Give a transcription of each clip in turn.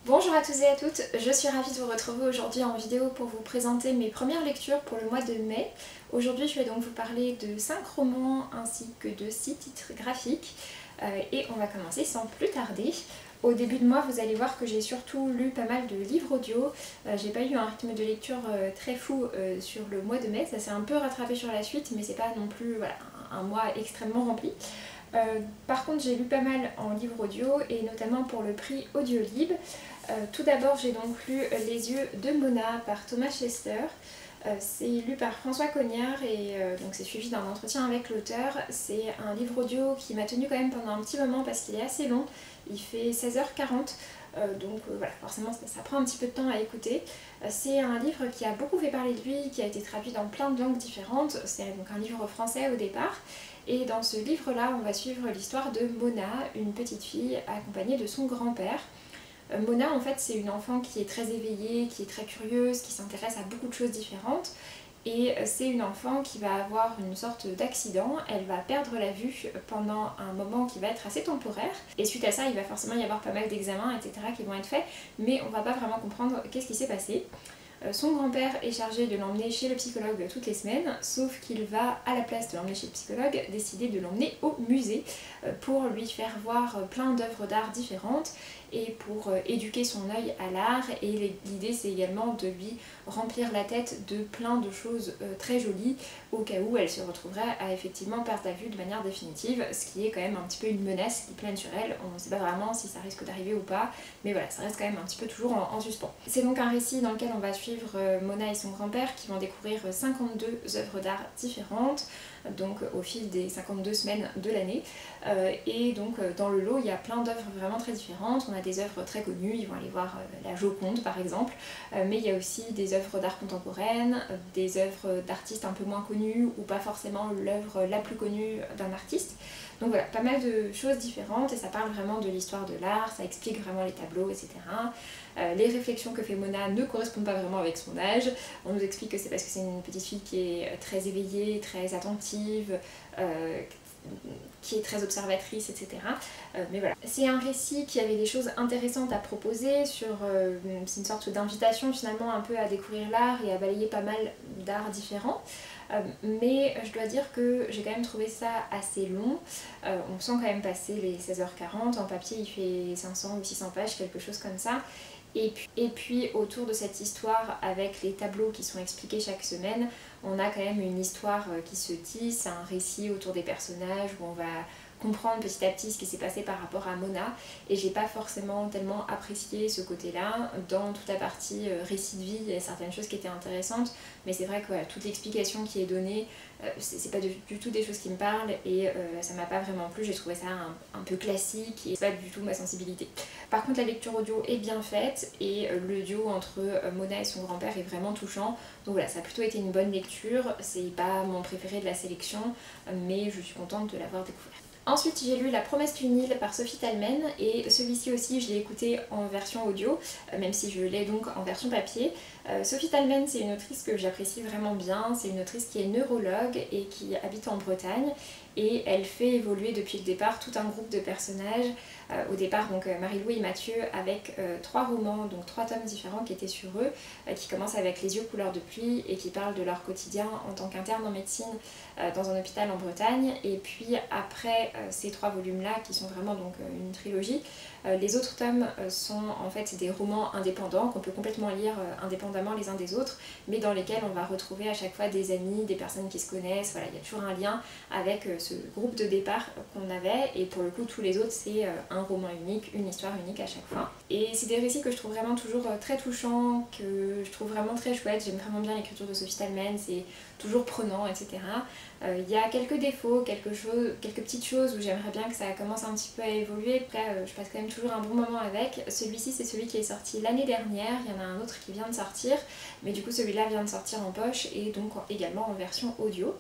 Bonjour à tous et à toutes, je suis ravie de vous retrouver aujourd'hui en vidéo pour vous présenter mes premières lectures pour le mois de mai. Aujourd'hui je vais donc vous parler de 5 romans ainsi que de 6 titres graphiques et on va commencer sans plus tarder. Au début de mois vous allez voir que j'ai surtout lu pas mal de livres audio, j'ai pas eu un rythme de lecture très fou sur le mois de mai, ça s'est un peu rattrapé sur la suite mais c'est pas non plus voilà, un mois extrêmement rempli. Par contre j'ai lu pas mal en livre audio et notamment pour le prix Audiolib. Tout d'abord j'ai donc lu Les yeux de Mona par Thomas Chester. C'est lu par François Cognard et donc c'est suivi d'un entretien avec l'auteur. C'est un livre audio qui m'a tenu quand même pendant un petit moment parce qu'il est assez long, il fait 16h40. Donc voilà, forcément ça prend un petit peu de temps à écouter. C'est un livre qui a beaucoup fait parler de lui, qui a été traduit dans plein de langues différentes. C'est donc un livre français au départ. Et dans ce livre-là, on va suivre l'histoire de Mona, une petite fille accompagnée de son grand-père. Mona, en fait, c'est une enfant qui est très éveillée, qui est très curieuse, qui s'intéresse à beaucoup de choses différentes. Et c'est une enfant qui va avoir une sorte d'accident, elle va perdre la vue pendant un moment qui va être assez temporaire. Et suite à ça, il va forcément y avoir pas mal d'examens, etc. qui vont être faits, mais on va pas vraiment comprendre qu'est-ce qui s'est passé. Son grand-père est chargé de l'emmener chez le psychologue toutes les semaines, sauf qu'il va, à la place de l'emmener chez le psychologue, décider de l'emmener au musée pour lui faire voir plein d'œuvres d'art différentes et pour éduquer son œil à l'art. Et l'idée c'est également de lui remplir la tête de plein de choses très jolies au cas où elle se retrouverait à effectivement perdre la vue de manière définitive, ce qui est quand même un petit peu une menace qui plane sur elle. On ne sait pas vraiment si ça risque d'arriver ou pas, mais voilà, ça reste quand même un petit peu toujours en suspens. C'est donc un récit dans lequel on va suivre Mona et son grand-père qui vont découvrir 52 œuvres d'art différentes, donc au fil des 52 semaines de l'année. Et donc dans le lot il y a plein d'œuvres vraiment très différentes. On a des œuvres très connues, ils vont aller voir la Joconde par exemple, mais il y a aussi des œuvres d'art contemporaine, des œuvres d'artistes un peu moins connus ou pas forcément l'œuvre la plus connue d'un artiste. Donc voilà, pas mal de choses différentes et ça parle vraiment de l'histoire de l'art, ça explique vraiment les tableaux, etc. Les réflexions que fait Mona ne correspondent pas vraiment avec son âge. On nous explique que c'est parce que c'est une petite fille qui est très éveillée, très attentive, qui est très observatrice, etc. Mais voilà. C'est un récit qui avait des choses intéressantes à proposer, c'est une sorte d'invitation finalement un peu à découvrir l'art et à balayer pas mal d'arts différents. Mais je dois dire que j'ai quand même trouvé ça assez long. On sent quand même passer les 16h40, en papier il fait 500 ou 600 pages, quelque chose comme ça. Et puis autour de cette histoire avec les tableaux qui sont expliqués chaque semaine, on a quand même une histoire qui se tisse, un récit autour des personnages où on va comprendre petit à petit ce qui s'est passé par rapport à Mona, et j'ai pas forcément tellement apprécié ce côté-là. Dans toute la partie récit de vie, il y a certaines choses qui étaient intéressantes, mais c'est vrai que voilà, toute l'explication qui est donnée, c'est pas du tout des choses qui me parlent et ça m'a pas vraiment plu, j'ai trouvé ça un peu classique et c'est pas du tout ma sensibilité. Par contre la lecture audio est bien faite et le duo entre Mona et son grand-père est vraiment touchant, donc voilà, ça a plutôt été une bonne lecture. C'est pas mon préféré de la sélection, mais je suis contente de l'avoir découvert. Ensuite j'ai lu La promesse d'une île par Sophie Talmen et celui-ci aussi je l'ai écouté en version audio, même si je l'ai donc en version papier. Sophie Talmen c'est une autrice que j'apprécie vraiment bien, c'est une autrice qui est neurologue et qui habite en Bretagne et elle fait évoluer depuis le départ tout un groupe de personnages. Au départ donc Marie-Louise et Mathieu avec 3 romans, donc 3 tomes différents qui étaient sur eux, qui commencent avec Les yeux couleur de pluie et qui parlent de leur quotidien en tant qu'interne en médecine dans un hôpital en Bretagne. Et puis après ces 3 volumes là qui sont vraiment donc une trilogie, les autres tomes sont en fait des romans indépendants qu'on peut complètement lire indépendamment les uns des autres, mais dans lesquels on va retrouver à chaque fois des amis, des personnes qui se connaissent. Voilà, il y a toujours un lien avec ce groupe de départ qu'on avait, et pour le coup tous les autres c'est un roman unique, une histoire unique à chaque fois. Et c'est des récits que je trouve vraiment toujours très touchants, que je trouve vraiment très chouettes. J'aime vraiment bien l'écriture de Sophie Talmen, c'est toujours prenant, etc. Il y a quelques défauts, quelques petites choses où j'aimerais bien que ça commence un petit peu à évoluer. Après, je passe quand même toujours un bon moment avec. Celui-ci, c'est celui qui est sorti l'année dernière. Il y en a un autre qui vient de sortir, mais du coup celui-là vient de sortir en poche et donc également en version audio.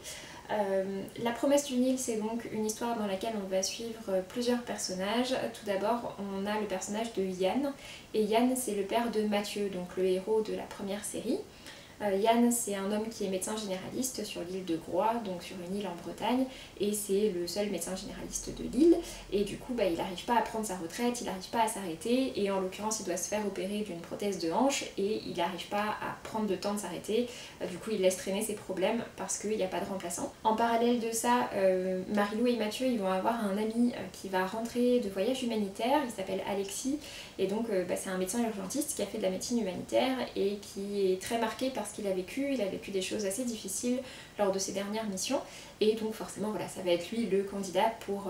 La promesse d'une île, c'est donc une histoire dans laquelle on va suivre plusieurs personnages. Tout d'abord, on a le personnage de Yann, et Yann c'est le père de Mathieu, donc le héros de la première série. Yann, c'est un homme qui est médecin généraliste sur l'île de Groix, donc sur une île en Bretagne, et c'est le seul médecin généraliste de l'île, et du coup il n'arrive pas à prendre sa retraite, il n'arrive pas à s'arrêter, et en l'occurrence il doit se faire opérer d'une prothèse de hanche, et il n'arrive pas à prendre le temps de s'arrêter, du coup il laisse traîner ses problèmes parce qu'il n'y a pas de remplaçant. En parallèle de ça, Marilou et Mathieu ils vont avoir un ami qui va rentrer de voyage humanitaire, il s'appelle Alexis, et donc c'est un médecin urgentiste qui a fait de la médecine humanitaire et qui est très marqué par ce qu'il a vécu. Il a vécu des choses assez difficiles lors de ses dernières missions, et donc forcément voilà, ça va être lui le candidat pour...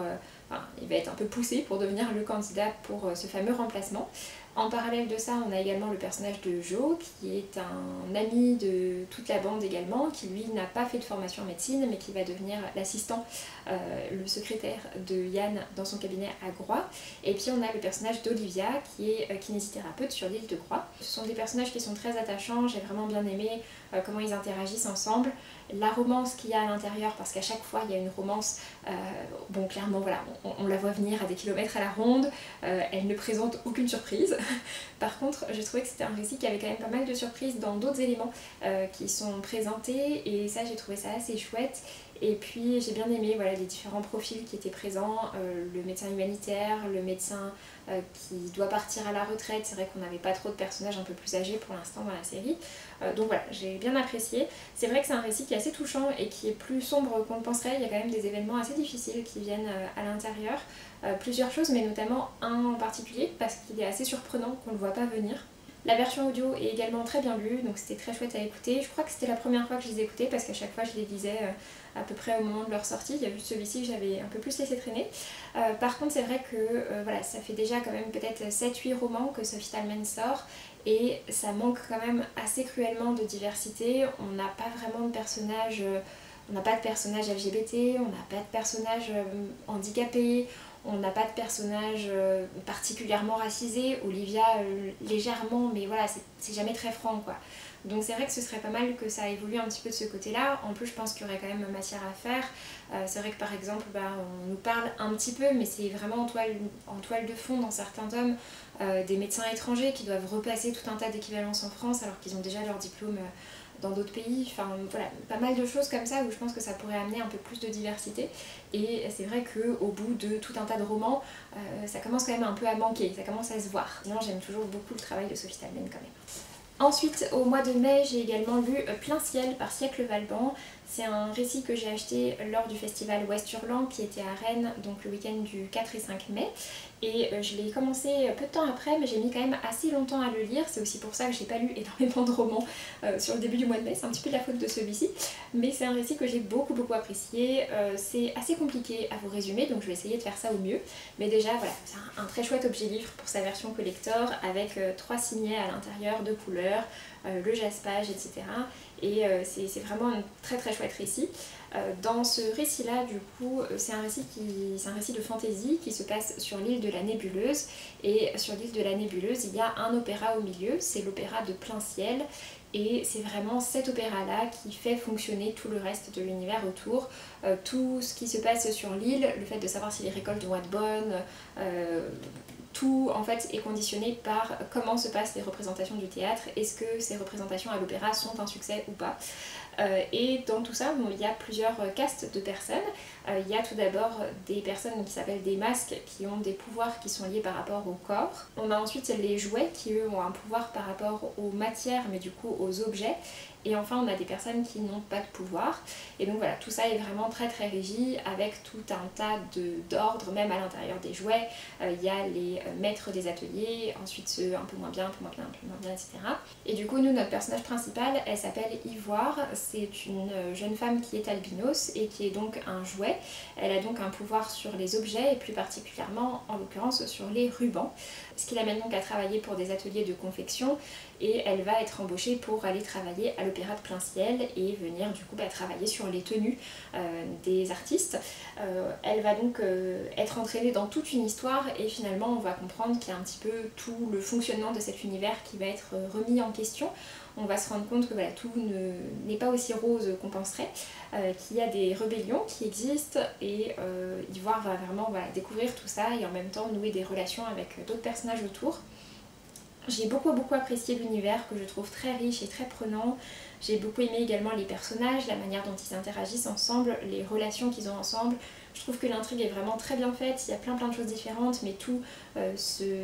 Enfin, il va être un peu poussé pour devenir le candidat pour ce fameux remplacement. En parallèle de ça, on a également le personnage de Jo, qui est un ami de toute la bande également, qui lui n'a pas fait de formation en médecine, mais qui va devenir l'assistant, le secrétaire de Yann dans son cabinet à Groix. Et puis on a le personnage d'Olivia, qui est kinésithérapeute sur l'île de Groix. Ce sont des personnages qui sont très attachants, j'ai vraiment bien aimé comment ils interagissent ensemble. La romance qu'il y a à l'intérieur, parce qu'à chaque fois il y a une romance, bon clairement voilà, on la voit venir à des kilomètres à la ronde, elle ne présente aucune surprise. Par contre, j'ai trouvé que c'était un récit qui avait quand même pas mal de surprises dans d'autres éléments qui sont présentés, et ça j'ai trouvé ça assez chouette. Et puis j'ai bien aimé voilà, les différents profils qui étaient présents, le médecin humanitaire, le médecin qui doit partir à la retraite. C'est vrai qu'on n'avait pas trop de personnages un peu plus âgés pour l'instant dans la série. Donc voilà, j'ai bien apprécié. C'est vrai que c'est un récit qui est assez touchant et qui est plus sombre qu'on le penserait. Il y a quand même des événements assez difficiles qui viennent à l'intérieur. Plusieurs choses, mais notamment un en particulier, parce qu'il est assez surprenant qu'on ne le voit pas venir. La version audio est également très bien lue, donc c'était très chouette à écouter. Je crois que c'était la première fois que je les écoutais, parce qu'à chaque fois je les lisais à peu près au moment de leur sortie. Il y a juste celui-ci que j'avais un peu plus laissé traîner. Par contre c'est vrai que voilà, ça fait déjà quand même peut-être 7-8 romans que Sophie Thalmann sort, et ça manque quand même assez cruellement de diversité. On n'a pas vraiment de personnages... on n'a pas de personnages LGBT, on n'a pas de personnages handicapés, on n'a pas de personnage particulièrement racisé, Olivia légèrement, mais voilà, c'est jamais très franc quoi. Donc c'est vrai que ce serait pas mal que ça évolue un petit peu de ce côté-là. En plus je pense qu'il y aurait quand même matière à faire. C'est vrai que par exemple on nous parle un petit peu, mais c'est vraiment en toile de fond dans certains tomes, des médecins étrangers qui doivent repasser tout un tas d'équivalences en France alors qu'ils ont déjà leur diplôme dans d'autres pays, enfin voilà, pas mal de choses comme ça où je pense que ça pourrait amener un peu plus de diversité. Et c'est vrai qu'au bout de tout un tas de romans, ça commence quand même un peu à manquer, ça commence à se voir. Sinon j'aime toujours beaucoup le travail de Sophie Thalmann quand même. Ensuite, au mois de mai, j'ai également lu Plein ciel par Siècle Valban. C'est un récit que j'ai acheté lors du festival Ouest-Hurlan qui était à Rennes, donc le week-end du 4 et 5 mai. Et je l'ai commencé peu de temps après, mais j'ai mis quand même assez longtemps à le lire. C'est aussi pour ça que j'ai pas lu énormément de romans sur le début du mois de mai. C'est un petit peu de la faute de celui-ci. Mais c'est un récit que j'ai beaucoup apprécié. C'est assez compliqué à vous résumer, donc je vais essayer de faire ça au mieux. Mais déjà, voilà, c'est un très chouette objet livre pour sa version collector, avec 3 signets à l'intérieur de couleurs, le jaspage, etc. Et c'est vraiment un très chouette récit. Dans ce récit-là, du coup, c'est un récit de fantaisie qui se passe sur l'île de la Nébuleuse. Et sur l'île de la Nébuleuse, il y a un opéra au milieu, c'est l'opéra de Plein ciel. Et c'est vraiment cet opéra-là qui fait fonctionner tout le reste de l'univers autour. Tout ce qui se passe sur l'île, le fait de savoir si les récoltes vont être bonnes, tout en fait est conditionné par comment se passent les représentations du théâtre, est-ce que ces représentations à l'opéra sont un succès ou pas. Et dans tout ça, bon, il y a plusieurs castes de personnes. Il y a tout d'abord des personnes qui s'appellent des masques, qui ont des pouvoirs qui sont liés par rapport au corps. On a ensuite les jouets qui eux ont un pouvoir par rapport aux matières, mais du coup aux objets. Et enfin on a des personnes qui n'ont pas de pouvoir. Et donc voilà, tout ça est vraiment très régi, avec tout un tas d'ordres, même à l'intérieur des jouets. Il y a les maîtres des ateliers, ensuite ceux un peu moins bien, un peu moins bien, etc. Et du coup nous, notre personnage principal, elle s'appelle Ivoire. C'est une jeune femme qui est albinos et qui est donc un jouet. Elle a donc un pouvoir sur les objets et plus particulièrement en l'occurrence sur les rubans. Ce qui l'amène donc à travailler pour des ateliers de confection, et elle va être embauchée pour aller travailler à l'opéra de Plein ciel et venir du coup travailler sur les tenues des artistes. Elle va donc être entraînée dans toute une histoire, et finalement on va comprendre qu'il y a un petit peu tout le fonctionnement de cet univers qui va être remis en question. On va se rendre compte que voilà, tout n'est pas aussi rose qu'on penserait, qu'il y a des rébellions qui existent, et Ivoire va vraiment découvrir tout ça et en même temps nouer des relations avec d'autres personnages autour. J'ai beaucoup apprécié l'univers que je trouve très riche et très prenant. J'ai beaucoup aimé également les personnages, la manière dont ils interagissent ensemble, les relations qu'ils ont ensemble. Je trouve que l'intrigue est vraiment très bien faite, il y a plein de choses différentes, mais tout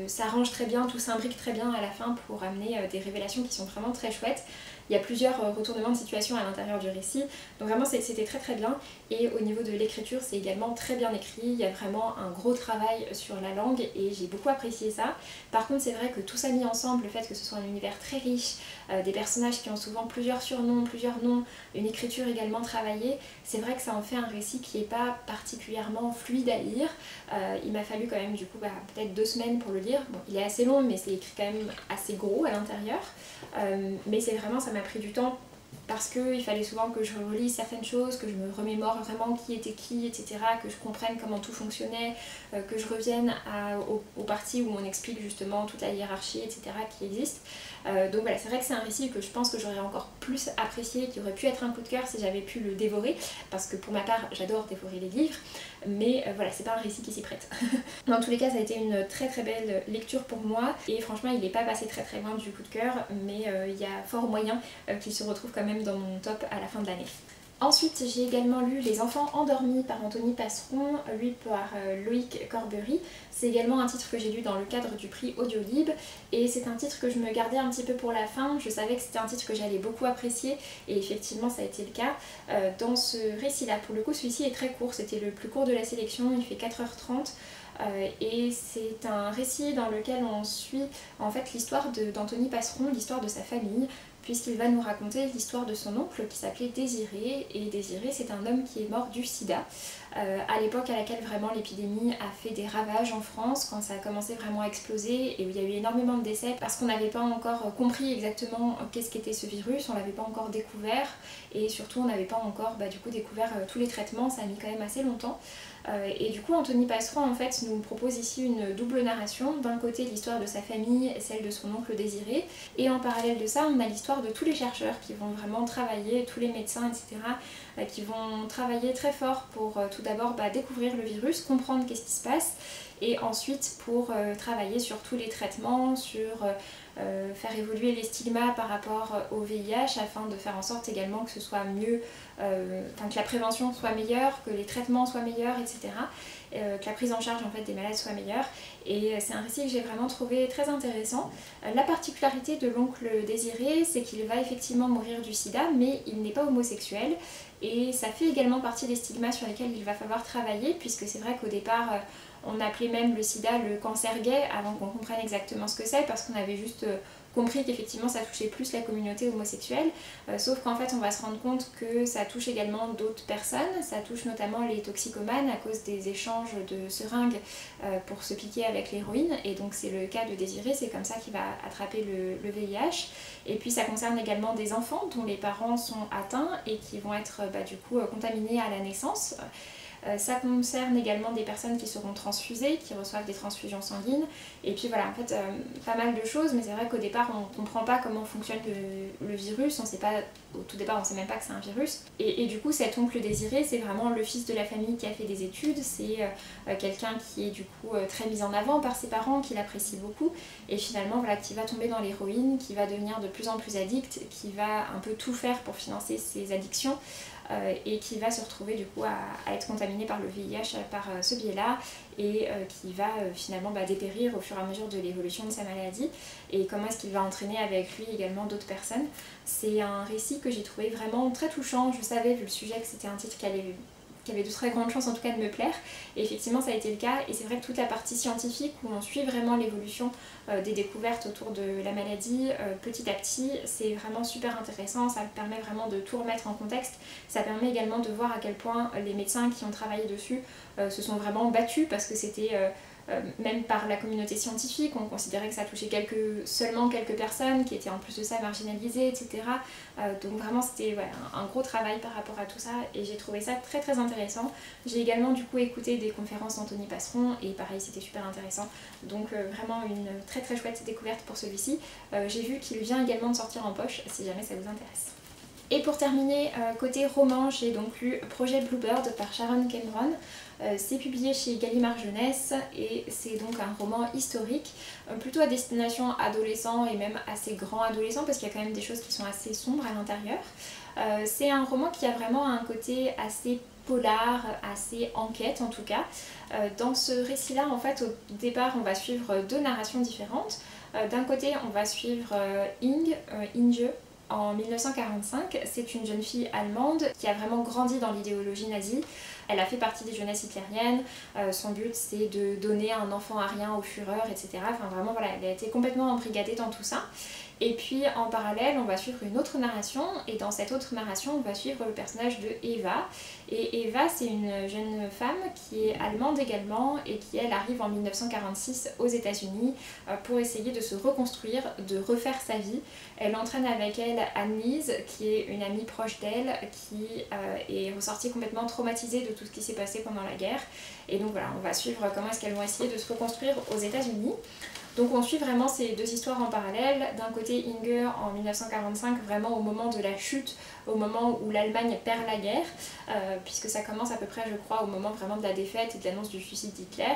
s'arrange très bien, tout s'imbrique très bien à la fin pour amener des révélations qui sont vraiment très chouettes. Il y a plusieurs retournements de situation à l'intérieur du récit, donc vraiment c'était très bien. Et au niveau de l'écriture, c'est également très bien écrit, il y a vraiment un gros travail sur la langue et j'ai beaucoup apprécié ça. Par contre, c'est vrai que tout ça mis ensemble, le fait que ce soit un univers très riche, des personnages qui ont souvent plusieurs surnoms, plusieurs noms, une écriture également travaillée, c'est vrai que ça en fait un récit qui n'est pas particulièrement fluide à lire. Il m'a fallu quand même du coup peut-être 2 semaines pour le lire. Bon, il est assez long mais c'est écrit quand même assez gros à l'intérieur. Mais c'est vraiment, ça m'a pris du temps parce qu'il fallait souvent que je relise certaines choses, que je me remémore vraiment qui était qui, etc., que je comprenne comment tout fonctionnait, que je revienne aux parties où on explique justement toute la hiérarchie, etc., qui existe. Donc voilà, c'est vrai que c'est un récit que je pense que j'aurais encore plus apprécié, qui aurait pu être un coup de cœur si j'avais pu le dévorer, parce que pour ma part, j'adore dévorer les livres, mais voilà, c'est pas un récit qui s'y prête. Dans tous les cas, ça a été une très belle lecture pour moi, et franchement, il n'est pas passé très loin du coup de cœur, mais il y a fort moyen qu'il se retrouve quand même dans mon top à la fin de l'année. Ensuite, j'ai également lu Les enfants endormis par Anthony Passeron, lu par Loïc Corbery. C'est également un titre que j'ai lu dans le cadre du prix Audiolib et c'est un titre que je me gardais un petit peu pour la fin. Je savais que c'était un titre que j'allais beaucoup apprécier et effectivement ça a été le cas. Dans ce récit-là, pour le coup, celui-ci est très court, c'était le plus court de la sélection, il fait 4h30. Et c'est un récit dans lequel on suit en fait l'histoire d'Anthony Passeron, l'histoire de sa famille, puisqu'il va nous raconter l'histoire de son oncle qui s'appelait Désiré, et Désiré c'est un homme qui est mort du sida, à l'époque à laquelle vraiment l'épidémie a fait des ravages en France, quand ça a commencé vraiment à exploser et où il y a eu énormément de décès parce qu'on n'avait pas encore compris exactement qu'est-ce qu'était ce virus, on l'avait pas encore découvert et surtout on n'avait pas encore du coup découvert tous les traitements, ça a mis quand même assez longtemps. Et du coup Anthony Passeron en fait nous propose ici une double narration, d'un côté l'histoire de sa famille, celle de son oncle Désiré, et en parallèle de ça on a l'histoire de tous les chercheurs qui vont vraiment travailler, tous les médecins etc., qui vont travailler très fort pour tout d'abord découvrir le virus, comprendre qu'est-ce qui se passe, et ensuite pour travailler sur tous les traitements, sur faire évoluer les stigmas par rapport au VIH afin de faire en sorte également que ce soit mieux, que la prévention soit meilleure, que les traitements soient meilleurs, etc. Que la prise en charge en fait des malades soit meilleure. Et c'est un récit que j'ai vraiment trouvé très intéressant. La particularité de l'oncle Désiré, c'est qu'il va effectivement mourir du sida, mais il n'est pas homosexuel. Et ça fait également partie des stigmas sur lesquels il va falloir travailler, puisque c'est vrai qu'au départ, on appelait même le sida le cancer gay avant qu'on comprenne exactement ce que c'est, parce qu'on avait juste compris qu'effectivement ça touchait plus la communauté homosexuelle, sauf qu'en fait on va se rendre compte que ça touche également d'autres personnes, ça touche notamment les toxicomanes à cause des échanges de seringues pour se piquer avec l'héroïne, et donc c'est le cas de Désiré, c'est comme ça qu'il va attraper le VIH. Et puis ça concerne également des enfants dont les parents sont atteints et qui vont être du coup contaminés à la naissance. Ça concerne également des personnes qui seront transfusées, qui reçoivent des transfusions sanguines. Et puis voilà, en fait, pas mal de choses, mais c'est vrai qu'au départ, on ne comprend pas comment fonctionne le virus. On sait pas, au tout départ, on ne sait même pas que c'est un virus. Et du coup, cet oncle Désiré, c'est vraiment le fils de la famille qui a fait des études. C'est quelqu'un qui est du coup très mis en avant par ses parents, qui l'apprécie beaucoup. Et finalement, voilà, qui va tomber dans l'héroïne, qui va devenir de plus en plus addict, qui va un peu tout faire pour financer ses addictions. Et qui va se retrouver du coup à être contaminé par le VIH par ce biais-là et qui va finalement dépérir au fur et à mesure de l'évolution de sa maladie, et comment est-ce qu'il va entraîner avec lui également d'autres personnes. C'est un récit que j'ai trouvé vraiment très touchant. Je savais vu le sujet que c'était un titre qui avait de très grandes chances en tout cas de me plaire, et effectivement ça a été le cas. Et c'est vrai que toute la partie scientifique où on suit vraiment l'évolution des découvertes autour de la maladie petit à petit, c'est vraiment super intéressant, ça permet vraiment de tout remettre en contexte. Ça permet également de voir à quel point les médecins qui ont travaillé dessus se sont vraiment battus, parce que c'était même par la communauté scientifique, on considérait que ça touchait seulement quelques personnes qui étaient en plus de ça marginalisées, etc. Donc vraiment c'était un gros travail par rapport à tout ça, et j'ai trouvé ça très intéressant. J'ai également du coup écouté des conférences d'Anthony Passeron, et pareil c'était super intéressant. Donc vraiment une très chouette découverte pour celui-ci. J'ai vu qu'il vient également de sortir en poche, si jamais ça vous intéresse. Et pour terminer, côté roman, j'ai donc lu Projet Bluebird par Sharon Cameron. C'est publié chez Gallimard Jeunesse et c'est donc un roman historique, plutôt à destination adolescent et même assez grand adolescent parce qu'il y a quand même des choses qui sont assez sombres à l'intérieur. C'est un roman qui a vraiment un côté assez polar, assez enquête en tout cas. Dans ce récit-là, en fait, au départ, on va suivre deux narrations différentes. D'un côté, on va suivre Inge, en 1945, c'est une jeune fille allemande qui a vraiment grandi dans l'idéologie nazie. Elle a fait partie des jeunesses hitlériennes, son but c'est de donner un enfant arien au Führer, etc. Enfin vraiment voilà, elle a été complètement embrigadée dans tout ça. Et puis en parallèle, on va suivre une autre narration, et dans cette autre narration, on va suivre le personnage de Eva. Et Eva, c'est une jeune femme qui est allemande également, et qui elle arrive en 1946 aux États-Unis pour essayer de se reconstruire, de refaire sa vie. Elle entraîne avec elle Anne-Lise, qui est une amie proche d'elle, qui est ressortie complètement traumatisée de tout ce qui s'est passé pendant la guerre. Et donc voilà, on va suivre comment est-ce qu'elles vont essayer de se reconstruire aux États-Unis. Donc on suit vraiment ces deux histoires en parallèle. D'un côté Inge en 1945, vraiment au moment de la chute, au moment où l'Allemagne perd la guerre, puisque ça commence à peu près je crois au moment vraiment de la défaite et de l'annonce du suicide d'Hitler.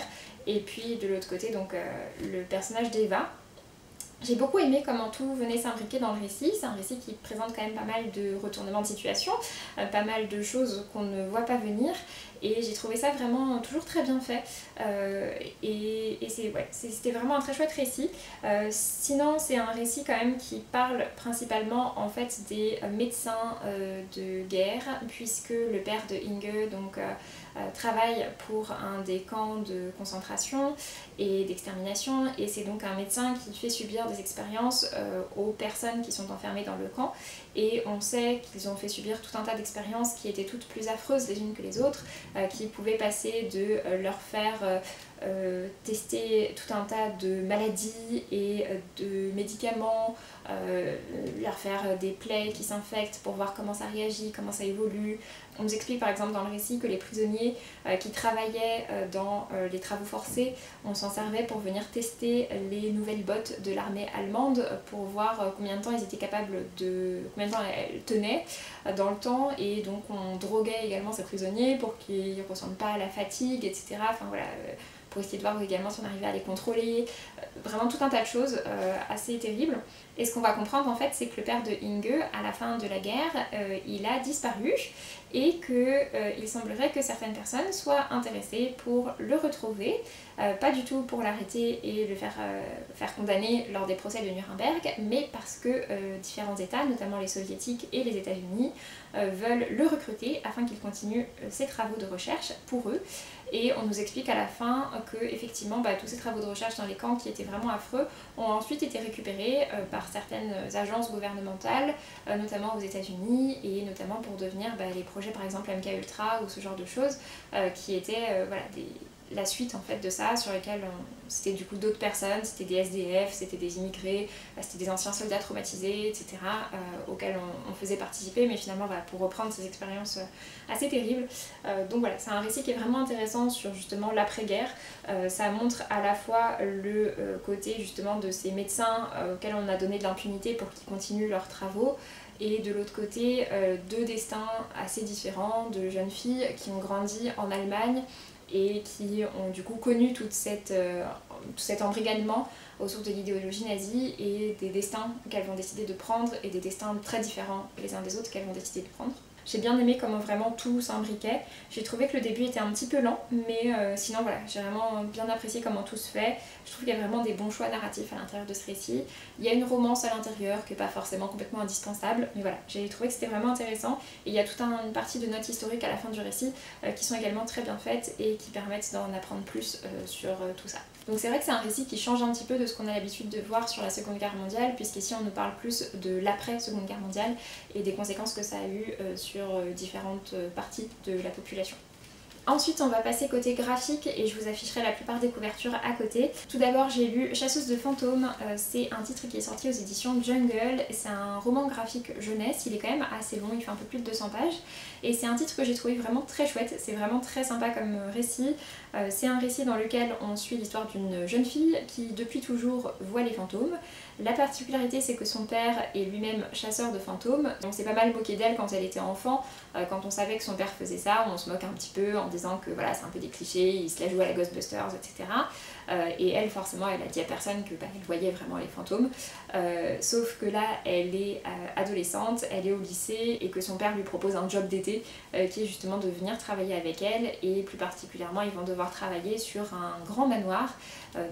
Et puis de l'autre côté donc le personnage d'Eva. J'ai beaucoup aimé comment tout venait s'imbriquer dans le récit. C'est un récit qui présente quand même pas mal de retournements de situation, pas mal de choses qu'on ne voit pas venir, et j'ai trouvé ça vraiment toujours très bien fait. C'était vraiment un très chouette récit. Sinon c'est un récit quand même qui parle principalement en fait des médecins de guerre, puisque le père de Inge donc travaille pour un des camps de concentration et d'extermination, et c'est donc un médecin qui fait subir des expériences aux personnes qui sont enfermées dans le camp, et on sait qu'ils ont fait subir tout un tas d'expériences qui étaient toutes plus affreuses les unes que les autres, qui pouvaient passer de leur faire tester tout un tas de maladies et de médicaments, leur faire des plaies qui s'infectent pour voir comment ça réagit, comment ça évolue. On nous explique par exemple dans le récit que les prisonniers qui travaillaient dans les travaux forcés, on s'en servait pour venir tester les nouvelles bottes de l'armée allemande pour voir combien de temps ils étaient capables combien de temps elles tenaient dans le temps, et donc on droguait également ces prisonniers pour qu'ils ne ressentent pas la fatigue, etc. Enfin voilà, pour essayer de voir également si on arrivait à les contrôler, vraiment tout un tas de choses assez terribles. Et ce qu'on va comprendre en fait, c'est que le père de Inge, à la fin de la guerre, il a disparu, et qu'il semblerait que certaines personnes soient intéressées pour le retrouver, pas du tout pour l'arrêter et le faire condamner lors des procès de Nuremberg, mais parce que différents États, notamment les soviétiques et les États-Unis, veulent le recruter afin qu'il continue ses travaux de recherche pour eux. Et on nous explique à la fin que effectivement tous ces travaux de recherche dans les camps qui étaient vraiment affreux ont ensuite été récupérés par certaines agences gouvernementales, notamment aux États-Unis, et notamment pour devenir les projets par exemple MK Ultra ou ce genre de choses qui étaient la suite en fait de ça, sur lesquels c'était du coup d'autres personnes, c'était des SDF, c'était des immigrés, c'était des anciens soldats traumatisés, etc. Auxquels on faisait participer, mais finalement pour reprendre ces expériences assez terribles. Donc voilà, c'est un récit qui est vraiment intéressant sur justement l'après-guerre. Ça montre à la fois le côté justement de ces médecins auxquels on a donné de l'impunité pour qu'ils continuent leurs travaux, et de l'autre côté deux destins assez différents de jeunes filles qui ont grandi en Allemagne et qui ont du coup connu tout cet embrigadement autour de l'idéologie nazie, et des destins qu'elles vont décider de prendre et des destins très différents les uns des autres qu'elles vont décider de prendre. J'ai bien aimé comment vraiment tout s'imbriquait. J'ai trouvé que le début était un petit peu lent, mais sinon voilà, j'ai vraiment bien apprécié comment tout se fait. Je trouve qu'il y a vraiment des bons choix narratifs à l'intérieur de ce récit. Il y a une romance à l'intérieur qui n'est pas forcément complètement indispensable, mais voilà, j'ai trouvé que c'était vraiment intéressant. Et il y a toute une partie de notes historiques à la fin du récit qui sont également très bien faites et qui permettent d'en apprendre plus sur tout ça. Donc c'est vrai que c'est un récit qui change un petit peu de ce qu'on a l'habitude de voir sur la Seconde Guerre mondiale, puisqu'ici on nous parle plus de l'après-Seconde Guerre mondiale et des conséquences que ça a eu sur différentes parties de la population. Ensuite on va passer côté graphique et je vous afficherai la plupart des couvertures à côté. Tout d'abord j'ai lu Chasseuse de fantômes, c'est un titre qui est sorti aux éditions Jungle, c'est un roman graphique jeunesse, il est quand même assez long, il fait un peu plus de 200 pages, et c'est un titre que j'ai trouvé vraiment très chouette, c'est vraiment très sympa comme récit, C'est un récit dans lequel on suit l'histoire d'une jeune fille qui depuis toujours voit les fantômes. La particularité c'est que son père est lui-même chasseur de fantômes. On s'est pas mal moqué d'elle quand elle était enfant, quand on savait que son père faisait ça, on se moque un petit peu en disant que voilà c'est un peu des clichés, il se la joue à la Ghostbusters, etc. Et elle forcément elle a dit à personne que elle voyait vraiment les fantômes, sauf que là elle est adolescente, elle est au lycée et que son père lui propose un job d'été qui est justement de venir travailler avec elle, et plus particulièrement ils vont devoir travailler sur un grand manoir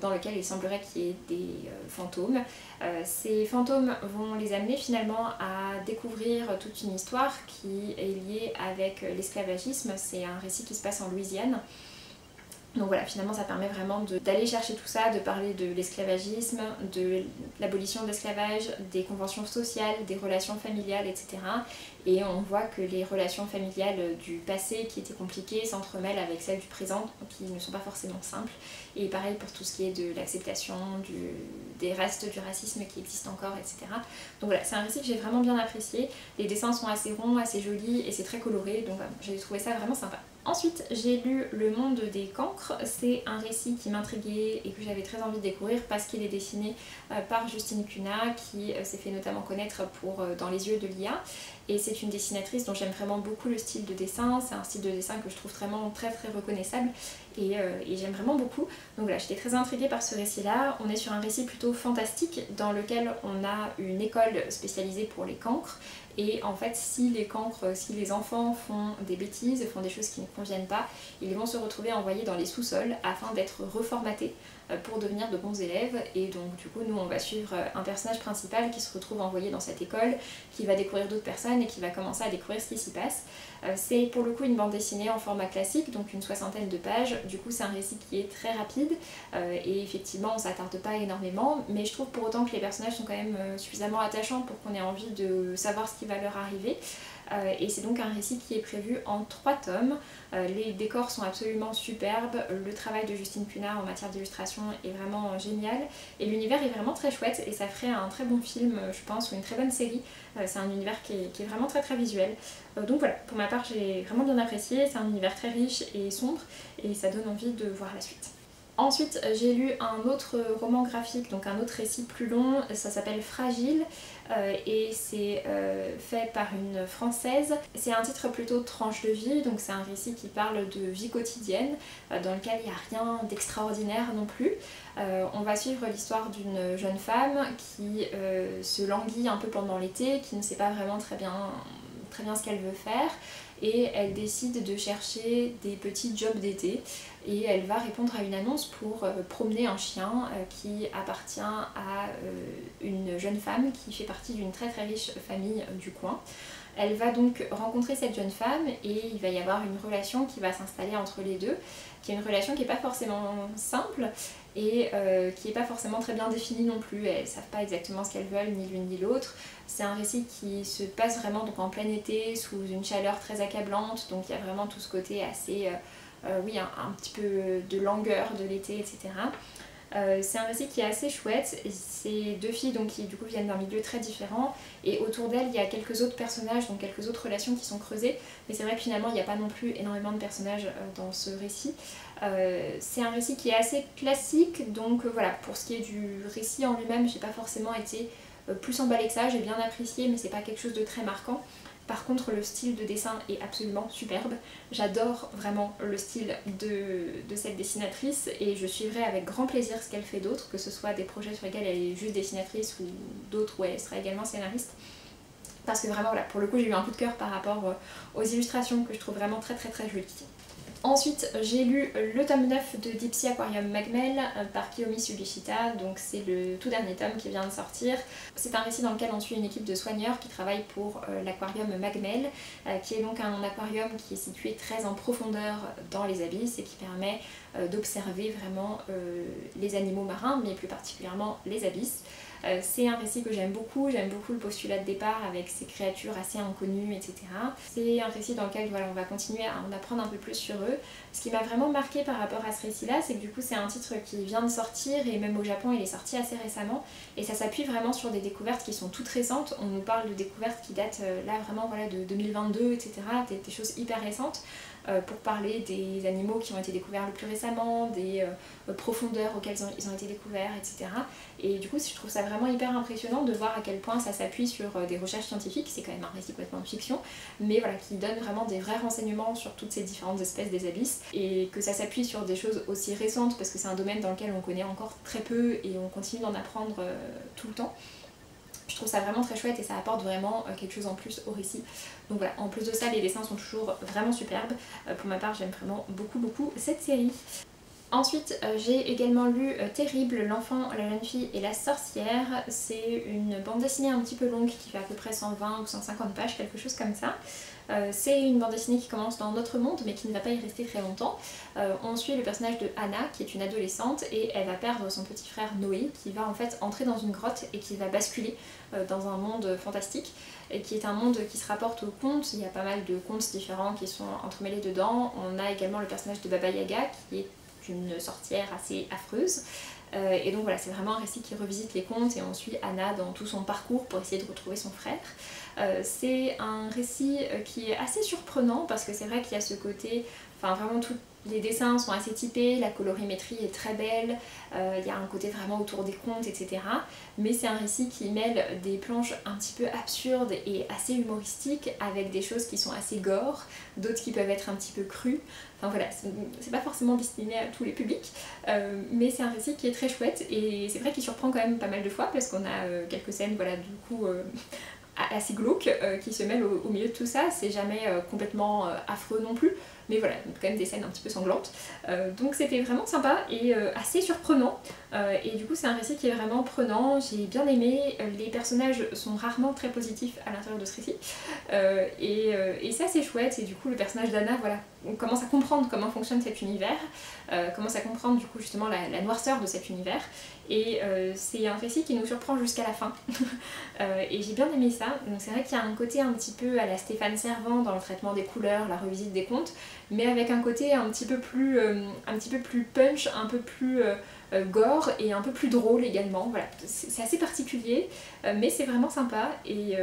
dans lequel il semblerait qu'il y ait des fantômes. Ces fantômes vont les amener finalement à découvrir toute une histoire qui est liée avec l'esclavagisme. C'est un récit qui se passe en Louisiane. Donc voilà, finalement ça permet vraiment d'aller chercher tout ça, de parler de l'esclavagisme, de l'abolition de l'esclavage, des conventions sociales, des relations familiales, etc. Et on voit que les relations familiales du passé qui étaient compliquées s'entremêlent avec celles du présent qui ne sont pas forcément simples. Et pareil pour tout ce qui est de l'acceptation, des restes du racisme qui existent encore, etc. Donc voilà, c'est un récit que j'ai vraiment bien apprécié. Les dessins sont assez ronds, assez jolis et c'est très coloré, donc voilà, j'ai trouvé ça vraiment sympa. Ensuite, j'ai lu Le Monde des Cancres. C'est un récit qui m'intriguait et que j'avais très envie de découvrir parce qu'il est dessiné par Justine Cunha, qui s'est fait notamment connaître pour Dans les yeux de Lia. Et c'est une dessinatrice dont j'aime vraiment beaucoup le style de dessin. C'est un style de dessin que je trouve vraiment très reconnaissable et j'aime vraiment beaucoup. Donc voilà, j'étais très intriguée par ce récit-là. On est sur un récit plutôt fantastique dans lequel on a une école spécialisée pour les cancres. Et en fait, si les enfants font des bêtises, font des choses qui ne conviennent pas, ils vont se retrouver envoyés dans les sous-sols afin d'être reformatés pour devenir de bons élèves. Et donc du coup, nous on va suivre un personnage principal qui se retrouve envoyé dans cette école, qui va découvrir d'autres personnes et qui va commencer à découvrir ce qui s'y passe. C'est pour le coup une bande dessinée en format classique, donc une 60aine de pages. Du coup c'est un récit qui est très rapide et effectivement on s'attarde pas énormément, mais je trouve pour autant que les personnages sont quand même suffisamment attachants pour qu'on ait envie de savoir ce qui va leur arriver. Et c'est donc un récit qui est prévu en 3 tomes. Les décors sont absolument superbes, le travail de Justine Cunha en matière d'illustration est vraiment génial et l'univers est vraiment très chouette et ça ferait un très bon film je pense, ou une très bonne série. C'est un univers qui est vraiment très visuel. Donc voilà, pour ma part j'ai vraiment bien apprécié, c'est un univers très riche et sombre et ça donne envie de voir la suite. Ensuite, j'ai lu un autre roman graphique, donc un autre récit plus long, ça s'appelle Fragile et c'est fait par une Française. C'est un titre plutôt tranche de vie, donc c'est un récit qui parle de vie quotidienne, dans lequel il n'y a rien d'extraordinaire non plus. On va suivre l'histoire d'une jeune femme qui se languit un peu pendant l'été, qui ne sait pas vraiment très bien ce qu'elle veut faire, et elle décide de chercher des petits jobs d'été et elle va répondre à une annonce pour promener un chien qui appartient à une jeune femme qui fait partie d'une très riche famille du coin. Elle va donc rencontrer cette jeune femme et il va y avoir une relation qui va s'installer entre les deux, qui est une relation qui n'est pas forcément simple et qui n'est pas forcément très bien définie non plus. Elles ne savent pas exactement ce qu'elles veulent, ni l'une ni l'autre. C'est un récit qui se passe vraiment donc en plein été, sous une chaleur très accablante, donc il y a vraiment tout ce côté assez, oui, un petit peu de langueur de l'été, etc. C'est un récit qui est assez chouette, c'est 2 filles donc, qui du coup viennent d'un milieu très différent et autour d'elles il y a quelques autres personnages, donc quelques autres relations qui sont creusées, mais c'est vrai que finalement il n'y a pas non plus énormément de personnages dans ce récit. C'est un récit qui est assez classique, donc voilà, pour ce qui est du récit en lui-même, j'ai pas forcément été plus emballée que ça, j'ai bien apprécié mais c'est pas quelque chose de très marquant. Par contre, le style de dessin est absolument superbe. J'adore vraiment le style de cette dessinatrice et je suivrai avec grand plaisir ce qu'elle fait d'autre, que ce soit des projets sur lesquels elle est juste dessinatrice ou d'autres où elle sera également scénariste. Parce que vraiment, voilà, pour le coup, j'ai eu un coup de cœur par rapport aux illustrations que je trouve vraiment très jolies. Ensuite, j'ai lu le tome 9 de Deep Sea Aquarium Magmel par Kiyomi Sugishita, donc c'est le tout dernier tome qui vient de sortir. C'est un récit dans lequel on suit une équipe de soigneurs qui travaillent pour l'aquarium Magmel, qui est donc un aquarium qui est situé très en profondeur dans les abysses et qui permet d'observer vraiment les animaux marins, mais plus particulièrement les abysses. C'est un récit que j'aime beaucoup le postulat de départ avec ces créatures assez inconnues, etc. C'est un récit dans lequel voilà, on va continuer à en apprendre un peu plus sur eux. Ce qui m'a vraiment marqué par rapport à ce récit-là, c'est que du coup c'est un titre qui vient de sortir et même au Japon il est sorti assez récemment et ça s'appuie vraiment sur des découvertes qui sont toutes récentes. On nous parle de découvertes qui datent là vraiment voilà, de 2022, etc. Des choses hyper récentes. pour parler des animaux qui ont été découverts le plus récemment, des profondeurs auxquelles ils ont été découverts, etc. Et du coup je trouve ça vraiment hyper impressionnant de voir à quel point ça s'appuie sur des recherches scientifiques. C'est quand même un récit complètement de fiction, mais voilà, qui donne vraiment des vrais renseignements sur toutes ces différentes espèces des abysses, et que ça s'appuie sur des choses aussi récentes parce que c'est un domaine dans lequel on connaît encore très peu et on continue d'en apprendre tout le temps. Je trouve ça vraiment très chouette et ça apporte vraiment quelque chose en plus au récit. Donc voilà, en plus de ça, les dessins sont toujours vraiment superbes. Pour ma part, j'aime vraiment beaucoup cette série. Ensuite, j'ai également lu Terrible, l'enfant, la jeune fille et la sorcière. C'est une bande dessinée un petit peu longue qui fait à peu près 120 ou 150 pages, quelque chose comme ça. C'est une bande dessinée qui commence dans notre monde mais qui ne va pas y rester très longtemps. On suit le personnage de Anna qui est une adolescente et elle va perdre son petit frère Noé qui va en fait entrer dans une grotte et qui va basculer dans un monde fantastique et qui est un monde qui se rapporte aux contes. Il y a pas mal de contes différents qui sont entremêlés dedans. On a également le personnage de Baba Yaga qui est une sorcière assez affreuse. Et donc voilà, c'est vraiment un récit qui revisite les contes et on suit Anna dans tout son parcours pour essayer de retrouver son frère. C'est un récit qui est assez surprenant parce que c'est vrai qu'il y a ce côté, enfin vraiment tous les dessins sont assez typés, la colorimétrie est très belle, il y a un côté vraiment autour des contes, etc. Mais c'est un récit qui mêle des planches un petit peu absurdes et assez humoristiques avec des choses qui sont assez gore, d'autres qui peuvent être un petit peu crues. Enfin voilà, c'est pas forcément destiné à tous les publics, mais c'est un récit qui est très chouette et c'est vrai qu'il surprend quand même pas mal de fois parce qu'on a quelques scènes, voilà, du coup assez glauques qui se mêlent au milieu de tout ça. C'est jamais complètement affreux non plus, mais voilà, quand même des scènes un petit peu sanglantes. Donc c'était vraiment sympa et assez surprenent. Et du coup c'est un récit qui est vraiment prenant, j'ai bien aimé. Les personnages sont rarement très positifs à l'intérieur de ce récit. Et c'est assez chouette, et du coup le personnage d'Anna, voilà, on commence à comprendre comment fonctionne cet univers, commence à comprendre du coup justement la noirceur de cet univers. Et c'est un récit qui nous surprend jusqu'à la fin. Et j'ai bien aimé ça. Donc c'est vrai qu'il y a un côté un petit peu à la Stéphane Servan dans le traitement des couleurs, la revisite des contes, mais avec un côté un petit peu plus punch, un peu plus gore et un peu plus drôle également. Voilà, c'est assez particulier, mais c'est vraiment sympa et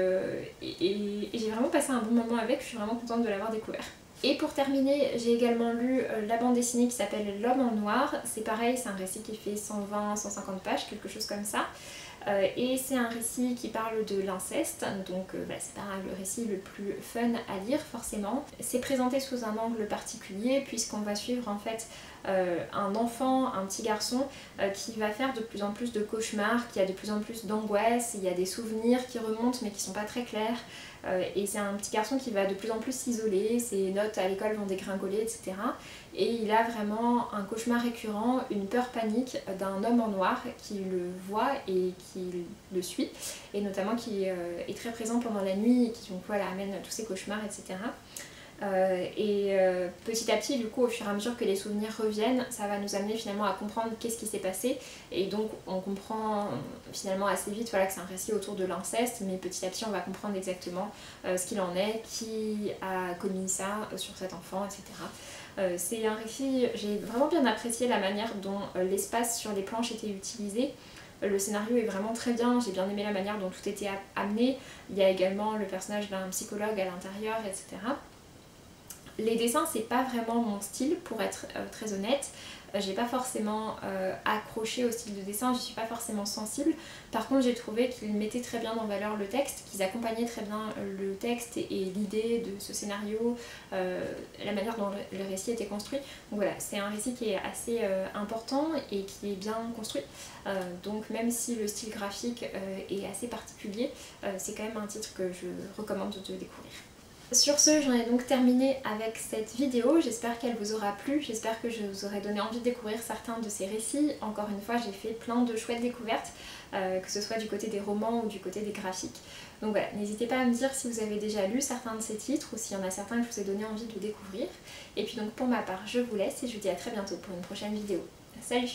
j'ai vraiment passé un bon moment avec. Je suis vraiment contente de l'avoir découvert. Et pour terminer, j'ai également lu la bande dessinée qui s'appelle L'homme en noir. C'est pareil, c'est un récit qui fait 120-150 pages, quelque chose comme ça. Et c'est un récit qui parle de l'inceste, donc voilà, c'est pas le récit le plus fun à lire forcément. C'est présenté sous un angle particulier puisqu'on va suivre en fait un enfant, un petit garçon qui va faire de plus en plus de cauchemars, qui a de plus en plus d'angoisse, il y a des souvenirs qui remontent mais qui sont pas très clairs. Et c'est un petit garçon qui va de plus en plus s'isoler, ses notes à l'école vont dégringoler, etc. Et il a vraiment un cauchemar récurrent, une peur panique d'un homme en noir qui le voit et qui le suit, et notamment qui est très présent pendant la nuit et qui donc voilà, amène tous ces cauchemars, etc. Petit à petit, du coup, au fur et à mesure que les souvenirs reviennent, ça va nous amener finalement à comprendre qu'est-ce qui s'est passé, et donc on comprend finalement assez vite, voilà, que c'est un récit autour de l'inceste, mais petit à petit on va comprendre exactement ce qu'il en est, qui a commis ça sur cet enfant, etc. C'est un récit, j'ai vraiment bien apprécié la manière dont l'espace sur les planches était utilisé. Le scénario est vraiment très bien, j'ai bien aimé la manière dont tout était amené. Il y a également le personnage d'un psychologue à l'intérieur, etc. Les dessins, c'est pas vraiment mon style, pour être très honnête. J'ai pas forcément accroché au style de dessin, j'y suis pas forcément sensible. Par contre, j'ai trouvé qu'ils mettaient très bien en valeur le texte, qu'ils accompagnaient très bien le texte et l'idée de ce scénario, la manière dont le récit était construit. Donc voilà, c'est un récit qui est assez important et qui est bien construit. Donc même si le style graphique est assez particulier, c'est quand même un titre que je recommande de découvrir. Sur ce, j'en ai donc terminé avec cette vidéo, j'espère qu'elle vous aura plu, j'espère que je vous aurai donné envie de découvrir certains de ces récits. Encore une fois, j'ai fait plein de chouettes découvertes, que ce soit du côté des romans ou du côté des graphiques. Donc voilà, n'hésitez pas à me dire si vous avez déjà lu certains de ces titres ou s'il y en a certains que je vous ai donné envie de découvrir. Et puis donc pour ma part, je vous laisse et je vous dis à très bientôt pour une prochaine vidéo. Salut!